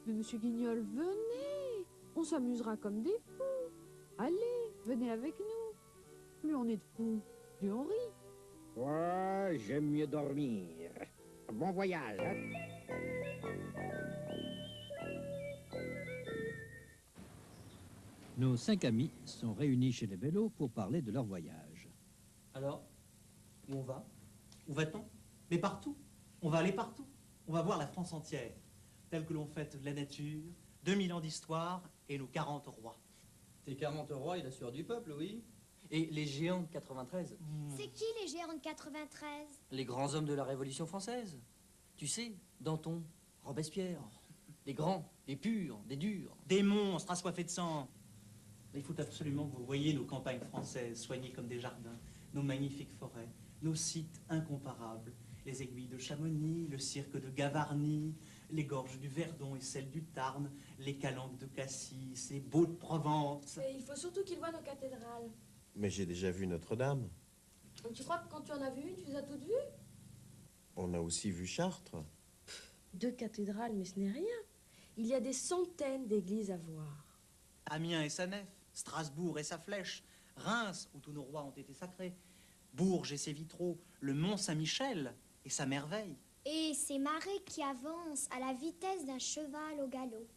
Mais monsieur Guignol, venez. On s'amusera comme des fous. Allez, venez avec nous. Plus on est de fous, plus on rit. Ouais, j'aime mieux dormir. Bon voyage. Nos 5 amis sont réunis chez les Bello pour parler de leur voyage. Alors, où on va? Où va-t-on? Mais partout. On va aller partout. On va voir la France entière, telle que l'on fête la nature, 2000 ans d'histoire et nos 40 rois. Tes 40 rois et la sueur du peuple, oui. Et les géants de 93. C'est qui les géants de 93? Les grands hommes de la Révolution française. Tu sais, Danton, Robespierre. Des grands, des purs, des durs. Des monstres assoiffés de sang. Il faut absolument que vous voyiez nos campagnes françaises soignées comme des jardins, nos magnifiques forêts, nos sites incomparables, les aiguilles de Chamonix, le cirque de Gavarnie, les gorges du Verdon et celles du Tarn, les calanques de Cassis, les baux de Provence. Et il faut surtout qu'ils voient nos cathédrales. Mais j'ai déjà vu Notre-Dame. Donc tu crois que quand tu en as vu une, tu les as toutes vues? On a aussi vu Chartres. 2 cathédrales, mais ce n'est rien. Il y a des centaines d'églises à voir. Amiens et sa nef, Strasbourg et sa flèche, Reims, où tous nos rois ont été sacrés, Bourges et ses vitraux, le Mont Saint-Michel et sa merveille. Et ces marées qui avancent à la vitesse d'un cheval au galop.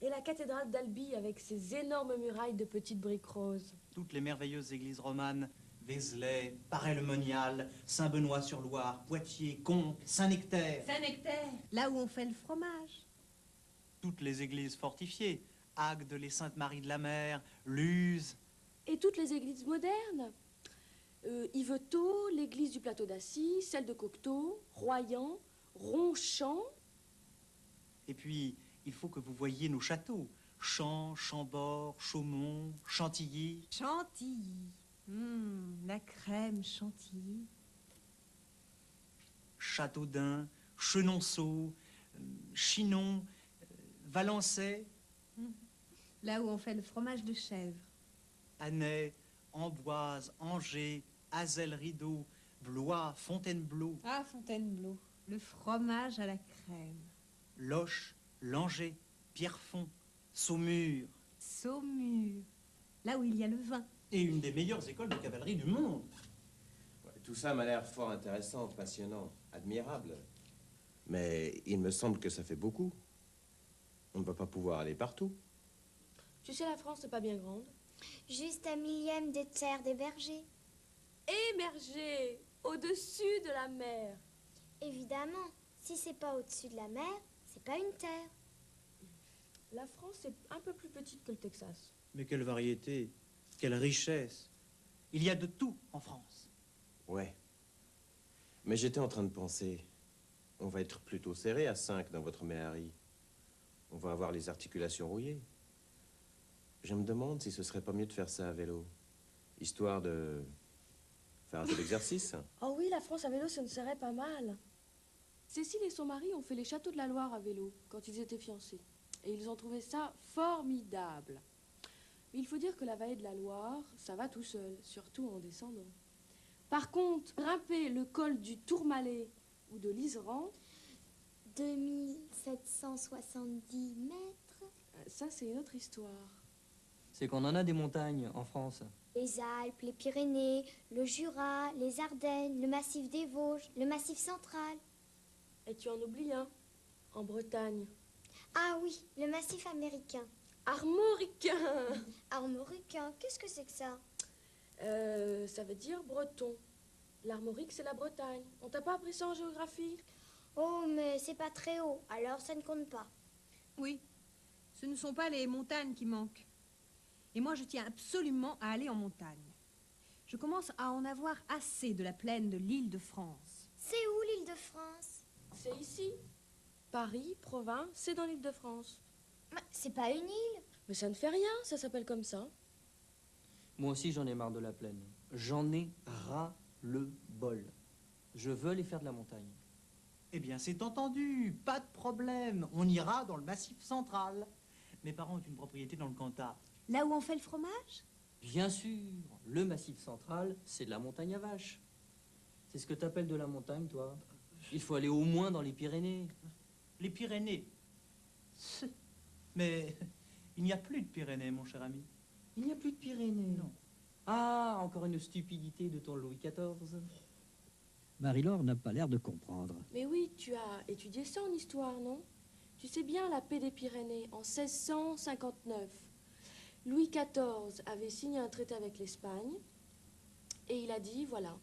Et la cathédrale d'Albi avec ses énormes murailles de petites briques roses. Toutes les merveilleuses églises romanes, Vézelay, Paray-le-Monial, Saint-Benoît-sur-Loire, Poitiers, Conques, Saint-Nectaire. Saint-Nectaire, là où on fait le fromage. Toutes les églises fortifiées, Agde, les Saintes-Maries de la Mer, Luz. Et toutes les églises modernes. Yvetot, l'église du plateau d'Assis, celle de Cocteau, Royan, Ronchamp. Et puis, il faut que vous voyiez nos châteaux. Champs, Chambord, Chaumont, Chantilly. Chantilly. La crème Chantilly. Châteaudun, Chenonceau, Chinon, Valençay. Là où on fait le fromage de chèvre. Annay, Amboise, Angers, Azel-Rideau, Blois, Fontainebleau. Ah, Fontainebleau. Le fromage à la crème. Loches, Langeais. Pierrefonds, Saumur. Saumur, là où il y a le vin. Et une des meilleures écoles de cavalerie du monde. Ouais, tout ça m'a l'air fort intéressant, passionnant, admirable. Mais il me semble que ça fait beaucoup. On ne va pas pouvoir aller partout. Tu sais, la France n'est pas bien grande. Juste 1/1000 des terres des bergers. Émergée, au-dessus de la mer. Évidemment, si c'est pas au-dessus de la mer, c'est pas une terre. La France est un peu plus petite que le Texas. Mais quelle variété, quelle richesse. Il y a de tout en France. Ouais. Mais j'étais en train de penser, on va être plutôt serré à 5 dans votre méhari. On va avoir les articulations rouillées. Je me demande si ce serait pas mieux de faire ça à vélo, histoire de faire un peu d'exercice. Oh oui, la France à vélo, ça ne serait pas mal. Cécile et son mari ont fait les châteaux de la Loire à vélo quand ils étaient fiancés. Et ils ont trouvé ça formidable. Mais il faut dire que la vallée de la Loire, ça va tout seul, surtout en descendant. Par contre, grimper le col du Tourmalet ou de l'Iseran... 2770 mètres. Ça, c'est une autre histoire. C'est qu'on en a des montagnes en France. Les Alpes, les Pyrénées, le Jura, les Ardennes, le massif des Vosges, le massif central. Et tu en oublies un, en Bretagne. Ah oui, le massif américain. Armoricain. Armoricain, qu'est-ce que c'est que ça? Ça veut dire breton. L'Armorique, c'est la Bretagne. On t'a pas appris ça en géographie? Oh, mais c'est pas très haut, alors ça ne compte pas. Oui, ce ne sont pas les montagnes qui manquent. Et moi, je tiens absolument à aller en montagne. Je commence à en avoir assez de la plaine de l'Île-de-France. C'est où l'Île-de-France? C'est ici. Paris, province, c'est dans l'Île-de-France. C'est pas une île. Mais ça ne fait rien, ça s'appelle comme ça. Moi aussi, j'en ai marre de la plaine. J'en ai ras le bol. Je veux aller faire de la montagne. Eh bien, c'est entendu, pas de problème. On ira dans le Massif central. Mes parents ont une propriété dans le Cantal. Là où on fait le fromage? Bien sûr, le Massif central, c'est de la montagne à vaches. C'est ce que t'appelles de la montagne, toi? Il faut aller au moins dans les Pyrénées. Les Pyrénées? Mais il n'y a plus de Pyrénées, mon cher ami. Il n'y a plus de Pyrénées? Non. Ah, encore une stupidité de ton Louis XIV. Marie-Laure n'a pas l'air de comprendre. Mais oui, tu as étudié ça en histoire, non? Tu sais bien la paix des Pyrénées en 1659. Louis XIV avait signé un traité avec l'Espagne et il a dit, voilà,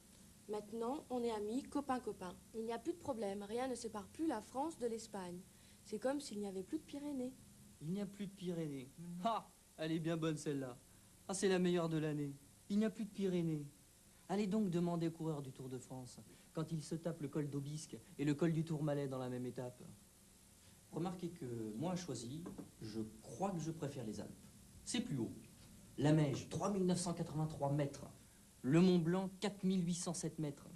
maintenant on est amis, copains-copains. Il n'y a plus de problème, rien ne sépare plus la France de l'Espagne. C'est comme s'il n'y avait plus de Pyrénées. Il n'y a plus de Pyrénées. Ah, elle est bien bonne celle-là. Ah, c'est la meilleure de l'année. Il n'y a plus de Pyrénées. Allez donc demander aux coureurs du Tour de France quand ils se tapent le col d'Aubisque et le col du Tourmalet dans la même étape. Remarquez que moi, choisi, je crois que je préfère les Alpes. C'est plus haut. La Meige, 3983 mètres. Le Mont Blanc, 4807 mètres.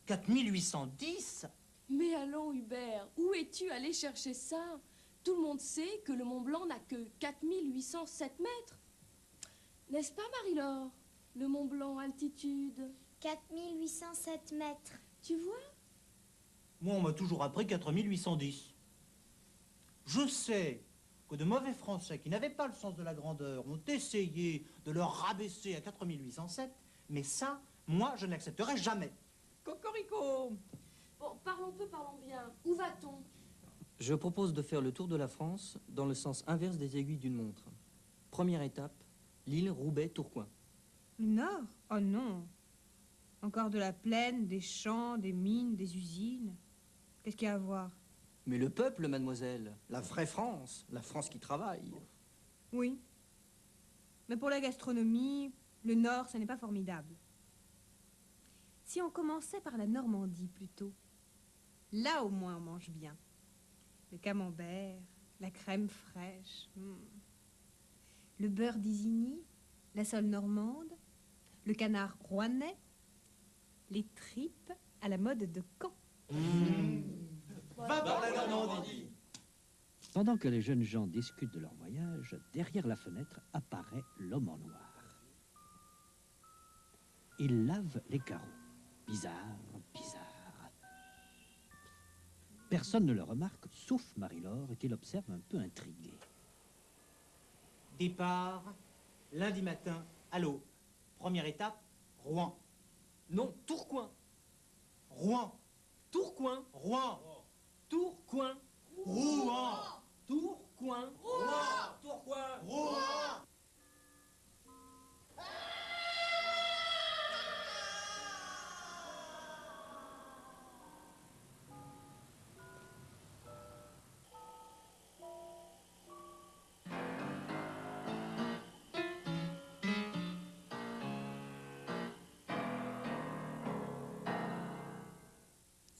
4810? Mais allons, Hubert, où es-tu allé chercher ça? Tout le monde sait que le Mont Blanc n'a que 4807 mètres. N'est-ce pas, Marie-Laure? Le Mont Blanc, altitude? 4807 mètres. Tu vois? Moi, on m'a toujours appris 4810. Je sais que de mauvais Français qui n'avaient pas le sens de la grandeur ont essayé de leur rabaisser à 4807, mais ça, moi, je n'accepterai jamais. Cocorico! Bon, parlons peu, parlons bien. Où va-t-on? Je propose de faire le tour de la France dans le sens inverse des aiguilles d'une montre. Première étape, Lille, Roubaix, Tourcoing. Le nord? Oh non. Encore de la plaine, des champs, des mines, des usines. Qu'est-ce qu'il y a à voir? Mais le peuple, mademoiselle, la vraie France, la France qui travaille. Oui. Mais pour la gastronomie, le nord, ce n'est pas formidable. Si on commençait par la Normandie plutôt, là au moins on mange bien. Le camembert, la crème fraîche, le beurre d'Isigny, la sole normande, le canard rouennais, les tripes à la mode de Caen. Va dans la Normandie. Pendant que les jeunes gens discutent de leur voyage, derrière la fenêtre apparaît l'homme en noir. Il lave les carreaux. Bizarre, bizarre. Personne ne le remarque, sauf Marie-Laure, qui l'observe un peu intriguée. qui part lundi matin à l'aube. Première étape, Rouen. Non, Tourcoing. Rouen. Tourcoing. Rouen. Tourcoing. Rouen. Tourcoing. Rouen. Tourcoing. Rouen.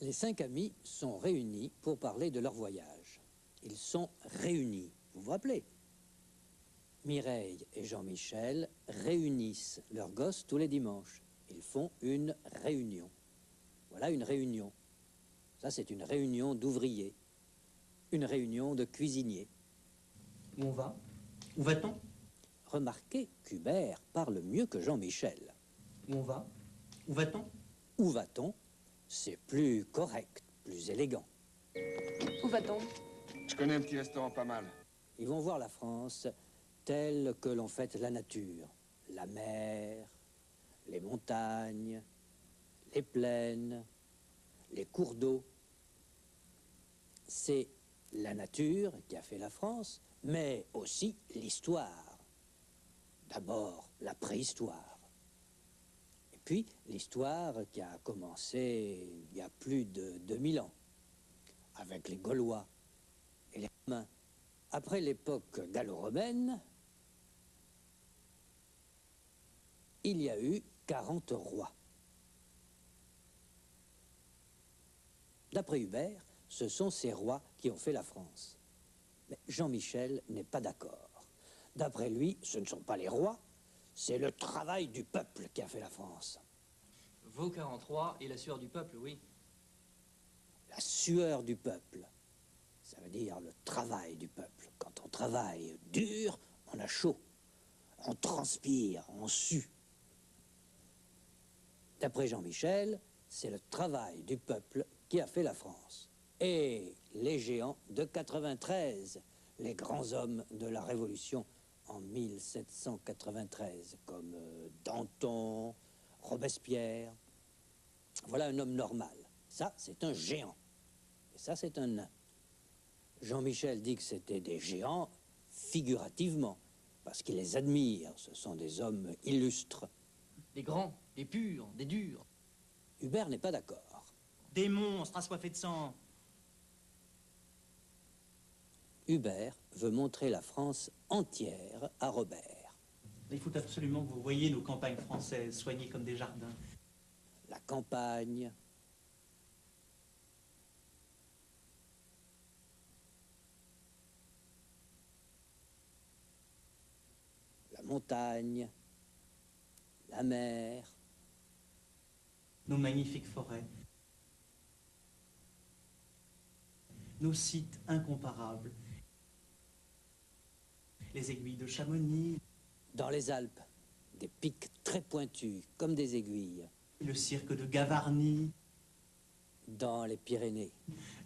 Les 5 amis sont réunis pour parler de leur voyage. Ils sont réunis, vous vous rappelez? Mireille et Jean-Michel réunissent leurs gosses tous les dimanches. Ils font une réunion. Voilà une réunion. Ça, c'est une réunion d'ouvriers. Une réunion de cuisiniers. Où on va? Où va-t-on? Remarquez qu'Hubert parle mieux que Jean-Michel. Où on va? Où va-t-on? Où va-t-on? C'est plus correct, plus élégant. Où va-t-on? Je connais un petit restaurant pas mal. Ils vont voir la France telle que l'on fête la nature. La mer, les montagnes, les plaines, les cours d'eau. C'est la nature qui a fait la France, mais aussi l'histoire. D'abord, la préhistoire. Et puis, l'histoire qui a commencé il y a plus de 2000 ans, avec les Gaulois et les Romains. Après l'époque gallo-romaine, il y a eu 40 rois. D'après Hubert, ce sont ces rois qui ont fait la France. Mais Jean-Michel n'est pas d'accord. D'après lui, ce ne sont pas les rois, c'est le travail du peuple qui a fait la France. Vos 43 et la sueur du peuple, oui. La sueur du peuple, ça veut dire le travail du peuple. Quand on travaille dur, on a chaud. On transpire, on sue. D'après Jean-Michel, c'est le travail du peuple qui a fait la France. Et les géants de 93, les grands hommes de la Révolution en 1793, comme Danton, Robespierre. Voilà un homme normal. Ça, c'est un géant. Et ça, c'est un nain. Jean-Michel dit que c'était des géants figurativement, parce qu'il les admire. Ce sont des hommes illustres. Des grands, des purs, des durs. Hubert n'est pas d'accord. Des monstres assoiffés de sang. Hubert veut montrer la France entière à Robert. Il faut absolument que vous voyiez nos campagnes françaises soignées comme des jardins. La campagne, la montagne, la mer, Nos magnifiques forêts. Nos sites incomparables. Les aiguilles de Chamonix. Dans les Alpes, des pics très pointus, comme des aiguilles. Le cirque de Gavarnie. Dans les Pyrénées.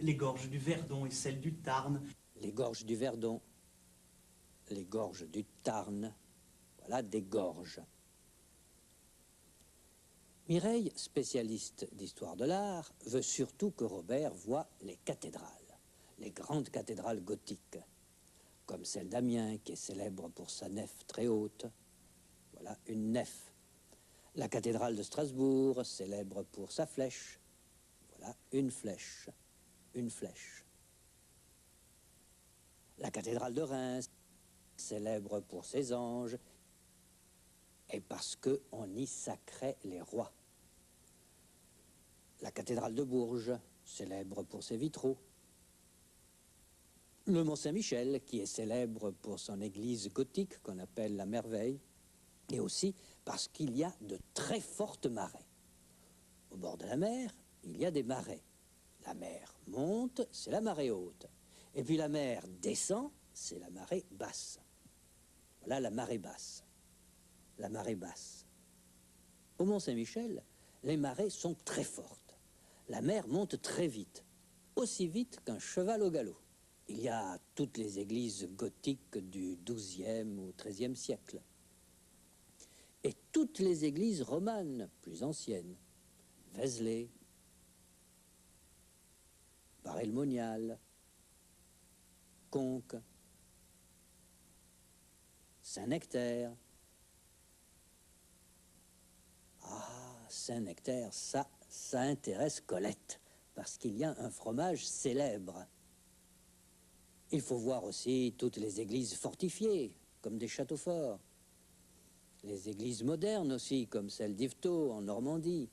Les gorges du Verdon et celles du Tarn. Les gorges du Verdon, les gorges du Tarn. Voilà des gorges. Mireille, spécialiste d'histoire de l'art, veut surtout que Robert voie les cathédrales, les grandes cathédrales gothiques, comme celle d'Amiens, qui est célèbre pour sa nef très haute. Voilà une nef. La cathédrale de Strasbourg, célèbre pour sa flèche. Voilà une flèche, une flèche. La cathédrale de Reims, célèbre pour ses anges, et parce qu'on y sacrait les rois. La cathédrale de Bourges, célèbre pour ses vitraux. Le Mont-Saint-Michel, qui est célèbre pour son église gothique, qu'on appelle la Merveille, et aussi parce qu'il y a de très fortes marées. Au bord de la mer, il y a des marais. La mer monte, c'est la marée haute. Et puis la mer descend, c'est la marée basse. Voilà la marée basse. La marée basse. Au Mont-Saint-Michel, les marées sont très fortes. La mer monte très vite, aussi vite qu'un cheval au galop. Il y a toutes les églises gothiques du XIIe ou XIIIe siècle. Et toutes les églises romanes plus anciennes. Vézelay, Bar-el-Monial, Conques, Saint-Nectaire. Ah, Saint-Nectaire, ça intéresse Colette, parce qu'il y a un fromage célèbre. Il faut voir aussi toutes les églises fortifiées, comme des châteaux forts. Les églises modernes aussi, comme celle d'Yvetot en Normandie.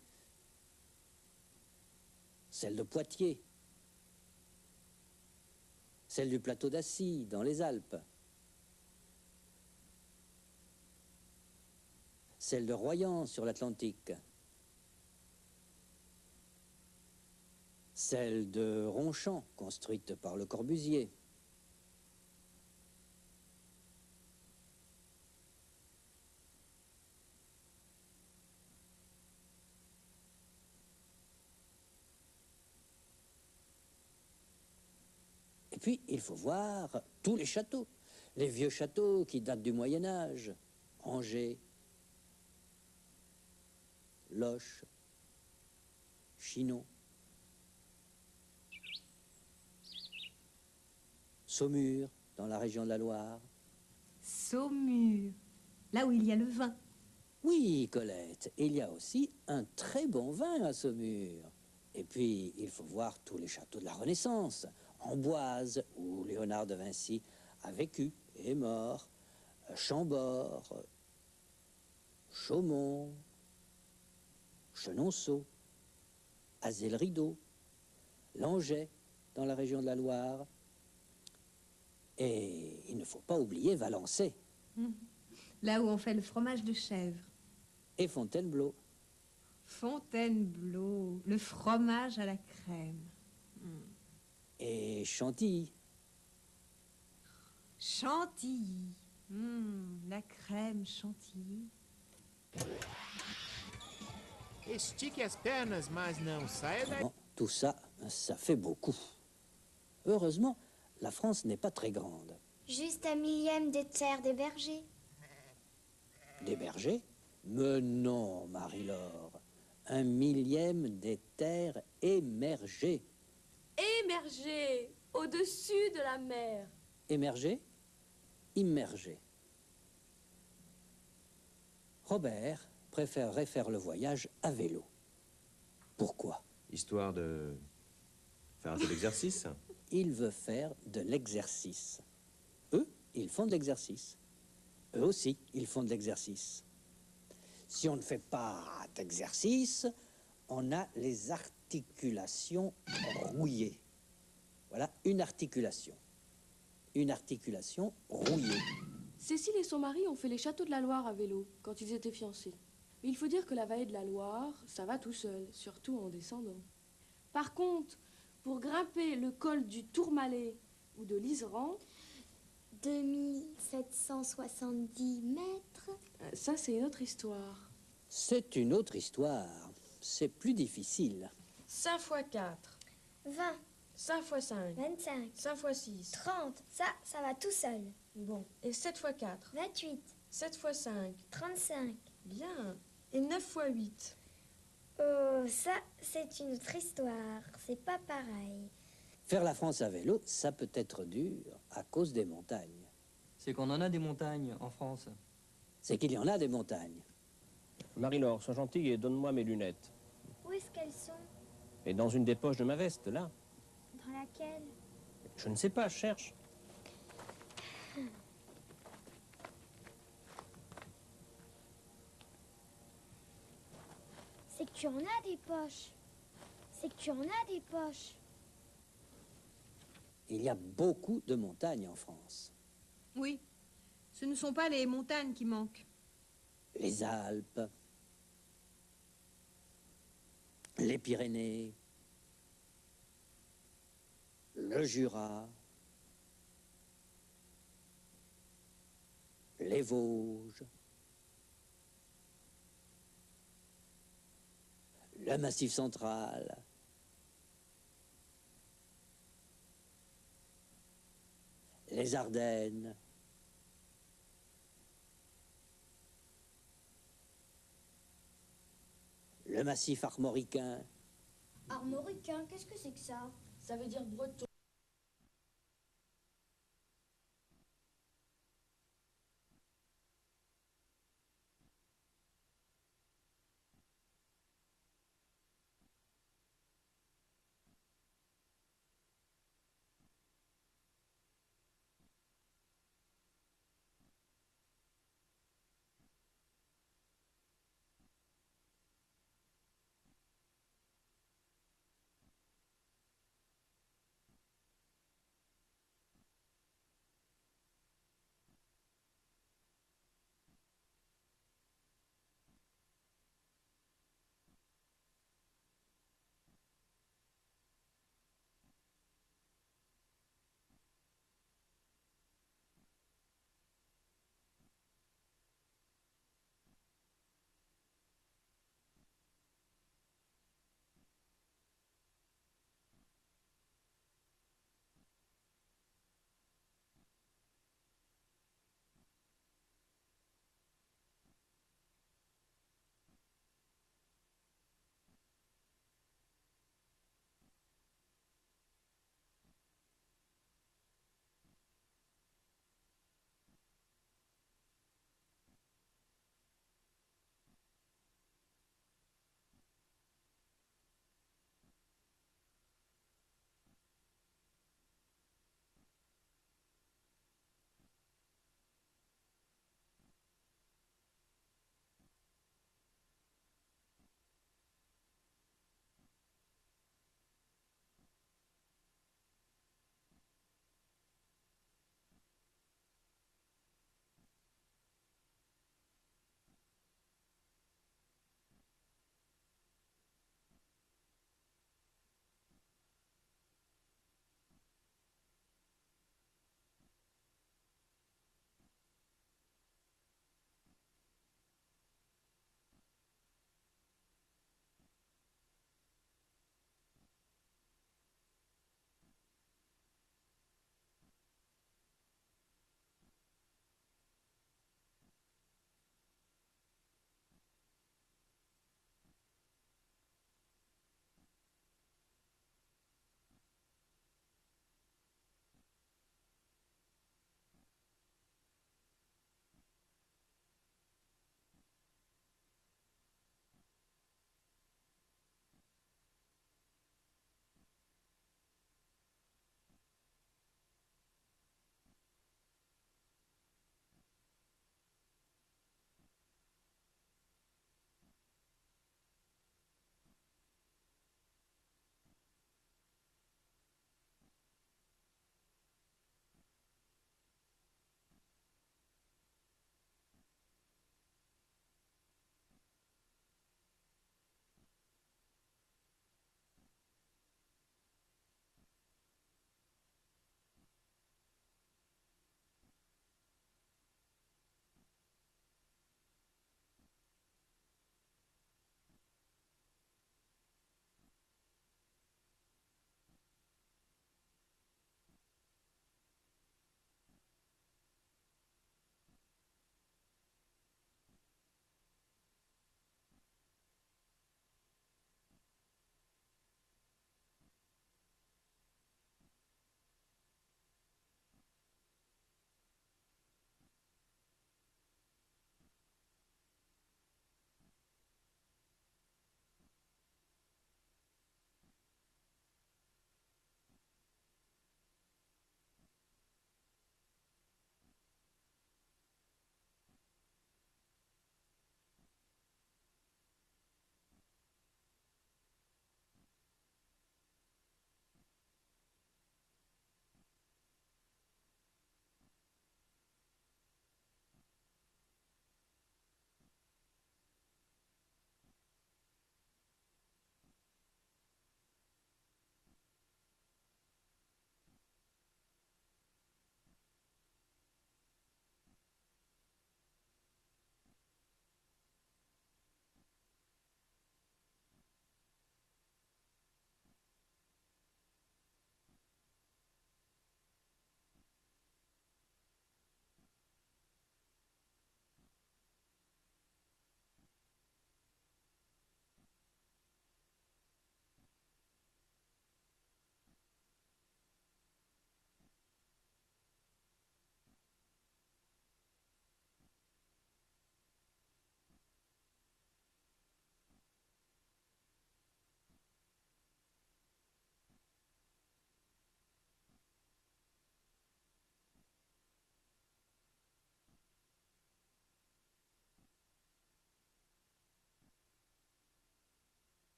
Celle de Poitiers. Celle du plateau d'Assy, dans les Alpes. Celle de Royan, sur l'Atlantique. Celle de Ronchamp, construite par Le Corbusier. Et puis, il faut voir tous les châteaux. Les vieux châteaux qui datent du Moyen-Âge. Angers, Loches, Chinon, Saumur, dans la région de la Loire. Saumur, là où il y a le vin. Oui, Colette, il y a aussi un très bon vin à Saumur. Et puis, il faut voir tous les châteaux de la Renaissance, Amboise, où Léonard de Vinci a vécu et est mort, Chambord, Chaumont, Chenonceau, Azay-le-Rideau, Langeais, dans la région de la Loire. Et il ne faut pas oublier Valençay. Là où on fait le fromage de chèvre. Et Fontainebleau. Fontainebleau, le fromage à la crème. Et Chantilly. Chantilly. La crème chantilly. Estique as pernas, mas não saia daí. Bon, tout ça, ça fait beaucoup. Heureusement, la France n'est pas très grande. Juste 1/1000 des terres des bergers. Des bergers? Mais non, Marie-Laure. 1/1000 des terres émergées. Émergé au-dessus de la mer. Émergées? Immergées. Robert préférerait faire le voyage à vélo. Pourquoi? Histoire de faire un peu d'exercice. Il veut faire de l'exercice. Eux, ils font de l'exercice. Eux aussi, ils font de l'exercice. Si on ne fait pas d'exercice, on a les articulations rouillées. Voilà, une articulation. Une articulation rouillée. Cécile et son mari ont fait les châteaux de la Loire à vélo quand ils étaient fiancés. Mais il faut dire que la vallée de la Loire, ça va tout seul, surtout en descendant. Par contre, pour grimper le col du Tourmalet ou de l'Iseran... 2770 mètres. Ça, c'est une autre histoire. C'est une autre histoire. C'est plus difficile. 5 x 4. 20. 5 x 5. 25. 5 x 6. 30. Ça va tout seul. Bon. Et 7 x 4. 28. 7 x 5. 35. Bien. Et 9 x 8. Oh, ça, c'est une autre histoire. C'est pas pareil. Faire la France à vélo, ça peut être dur à cause des montagnes. C'est qu'on en a des montagnes en France. C'est qu'il y en a des montagnes. Marie-Laure, sois gentille et donne-moi mes lunettes. Où est-ce qu'elles sont? Et dans une des poches de ma veste, là. Dans laquelle? Je ne sais pas, je cherche. C'est que tu en as des poches. C'est que tu en as des poches. Il y a beaucoup de montagnes en France. Oui, ce ne sont pas les montagnes qui manquent. Les Alpes, les Pyrénées, le Jura, les Vosges, le Massif central, les Ardennes. Le massif armoricain. Armoricain, qu'est-ce que c'est que ça? Ça veut dire breton.